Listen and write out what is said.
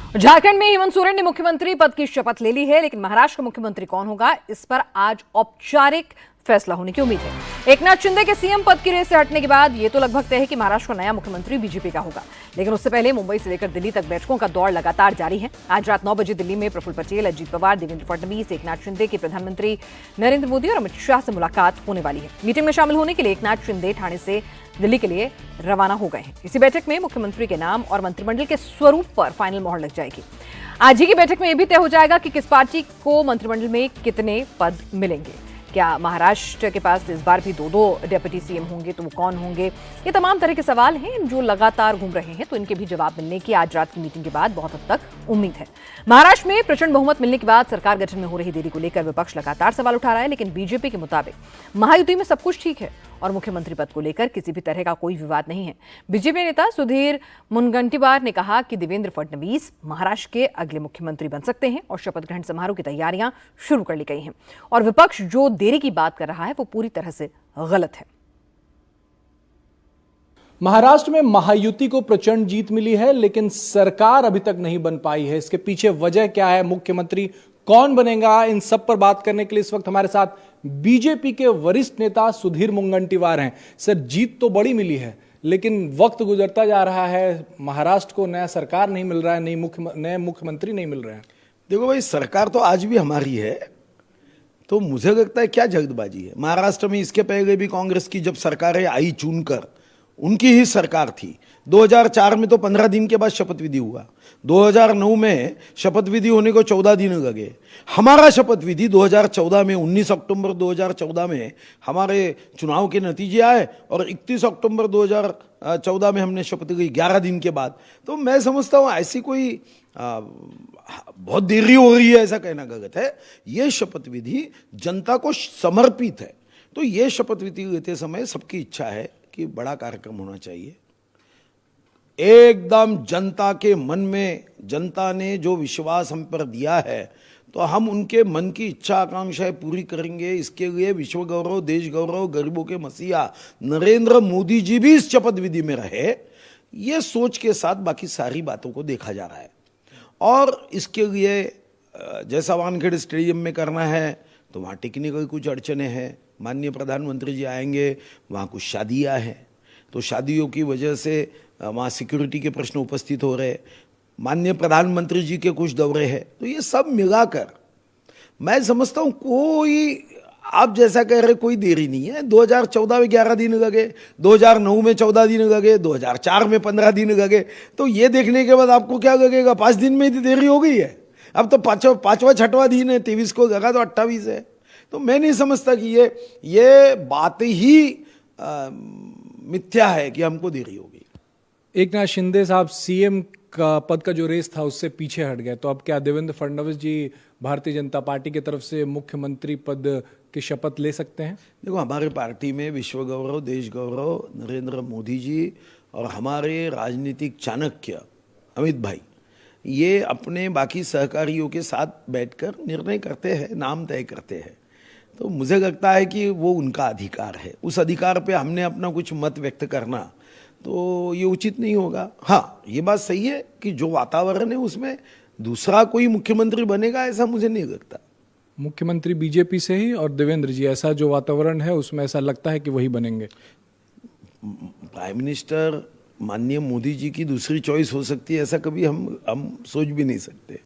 झारखंड में हेमंत सोरेन ने मुख्यमंत्री पद की शपथ ले ली है, लेकिन महाराष्ट्र का मुख्यमंत्री कौन होगा, इस पर आज औपचारिक फैसला होने की उम्मीद है। एकनाथ शिंदे के सीएम पद की रेस से हटने के बाद यह तो लगभग तय है कि महाराष्ट्र का नया मुख्यमंत्री बीजेपी का होगा, लेकिन उससे पहले मुंबई से लेकर दिल्ली तक बैठकों का दौर लगातार जारी है। आज रात 9 बजे दिल्ली में प्रफुल्ल पटेल, अजीत पवार, देवेंद्र फडणवीस, एकनाथ शिंदे की प्रधानमंत्री नरेंद्र मोदी और अमित शाह से मुलाकात होने वाली है। मीटिंग में शामिल होने के लिए एकनाथ शिंदे ठाणे से दिल्ली के लिए रवाना हो गए हैं। इसी बैठक में मुख्यमंत्री के नाम और मंत्रिमंडल के स्वरूप पर फाइनल मोहर लग जाएगी। आज ही की बैठक में यह भी तय हो जाएगा कि किस पार्टी को मंत्रिमंडल में कितने पद मिलेंगे। क्या महाराष्ट्र के पास इस बार भी दो डिप्टी सीएम होंगे, तो वो कौन होंगे? ये तमाम तरह के सवाल हैं जो लगातार घूम रहे हैं, तो इनके भी जवाब मिलने की आज रात की मीटिंग के बाद बहुत हद तक उम्मीद है। महाराष्ट्र में प्रचंड बहुमत मिलने के बाद सरकार गठन में हो रही देरी को लेकर विपक्ष लगातार सवाल उठा रहा है, लेकिन बीजेपी के मुताबिक महायुति में सब कुछ ठीक है और मुख्यमंत्री पद को लेकर किसी भी तरह का कोई विवाद नहीं है। बीजेपी नेता सुधीर मुनगंटीवार ने कहा कि देवेंद्र फडणवीस महाराष्ट्र के अगले मुख्यमंत्री बन सकते हैं और शपथ ग्रहण समारोह की तैयारियां शुरू कर ली गई हैं। और विपक्ष जो देरी की बात कर रहा है वो पूरी तरह से गलत है। महाराष्ट्र में महायुति को प्रचंड जीत मिली है, लेकिन सरकार अभी तक नहीं बन पाई है। इसके पीछे वजह क्या है, मुख्यमंत्री कौन बनेगा, इन सब पर बात करने के लिए इस वक्त हमारे साथ बीजेपी के वरिष्ठ नेता सुधीर मुनगंटीवार हैं। सर, जीत तो बड़ी मिली है, लेकिन वक्त गुजरता जा रहा है, महाराष्ट्र को नया सरकार नहीं मिल रहा है, नए मुख्यमंत्री नहीं मिल रहे हैं। देखो भाई, सरकार तो आज भी हमारी है, तो मुझे लगता है क्या जल्दबाजी है। महाराष्ट्र में इसके पहले भी कांग्रेस की जब सरकारें आई चुनकर, उनकी ही सरकार थी। 2004 में तो 15 दिन के बाद शपथ विधि हुआ, 2009 में शपथ विधि होने को 14 दिन लगे। हमारा शपथ विधि 2014 में 19 अक्टूबर 2014 में हमारे चुनाव के नतीजे आए और 31 अक्टूबर 2014 में हमने शपथ ली 11 दिन के बाद। तो मैं समझता हूँ ऐसी कोई बहुत देरी हो रही है ऐसा कहना गलत है। ये शपथ विधि जनता को समर्पित है, तो ये शपथ विधि लेते समय सबकी इच्छा है कि बड़ा कार्यक्रम होना चाहिए। एकदम जनता के मन में, जनता ने जो विश्वास हम पर दिया है, तो हम उनके मन की इच्छा आकांक्षाएं पूरी करेंगे। इसके लिए विश्व गौरव, देश गौरव, गरीबों के मसीहा नरेंद्र मोदी जी भी इस शपथ विधि में रहे, ये सोच के साथ बाकी सारी बातों को देखा जा रहा है। और इसके लिए जैसा वानखेड़ स्टेडियम में करना है, तो वहाँ टेक्निकल कुछ अड़चने हैं। माननीय प्रधानमंत्री जी आएंगे, वहाँ कुछ शादियाँ हैं, तो शादियों की वजह से वहाँ सिक्योरिटी के प्रश्न उपस्थित हो रहे। माननीय प्रधानमंत्री जी के कुछ दौरे हैं, तो ये सब मिलाकर मैं समझता हूँ कोई, आप जैसा कह रहे, कोई देरी नहीं है। 2014 में 11 दिन लगे, 2009 में 14 दिन लगे, 2004 में 15 दिन लगे, तो ये देखने के बाद आपको क्या लगेगा 5 दिन में ही देरी हो गई है। अब तो पांचवा छठवां दिन है, 23 को लगा तो 28 है। तो मैं नहीं समझता कि ये बात ही मिथ्या है कि हमको देरी होगी। एकनाथ शिंदे साहब सीएम का पद का जो रेस था उससे पीछे हट गए, तो अब क्या देवेंद्र फडणवीस जी भारतीय जनता पार्टी की तरफ से मुख्यमंत्री पद की शपथ ले सकते हैं? देखो, हमारे पार्टी में विश्व गौरव, देश गौरव नरेंद्र मोदी जी और हमारे राजनीतिक चाणक्य अमित भाई, ये अपने बाकी सहकारियों के साथ बैठकर निर्णय करते हैं, नाम तय करते हैं। तो मुझे लगता है कि वो उनका अधिकार है, उस अधिकार पे हमने अपना कुछ मत व्यक्त करना तो ये उचित नहीं होगा। हाँ, ये बात सही है कि जो वातावरण है उसमें दूसरा कोई मुख्यमंत्री बनेगा ऐसा मुझे नहीं लगता। मुख्यमंत्री बीजेपी से ही, और देवेंद्र जी, ऐसा जो वातावरण है उसमें ऐसा लगता है कि वही बनेंगे। प्राइम मिनिस्टर माननीय मोदी जी की दूसरी चॉइस हो सकती है, ऐसा कभी हम सोच भी नहीं सकते।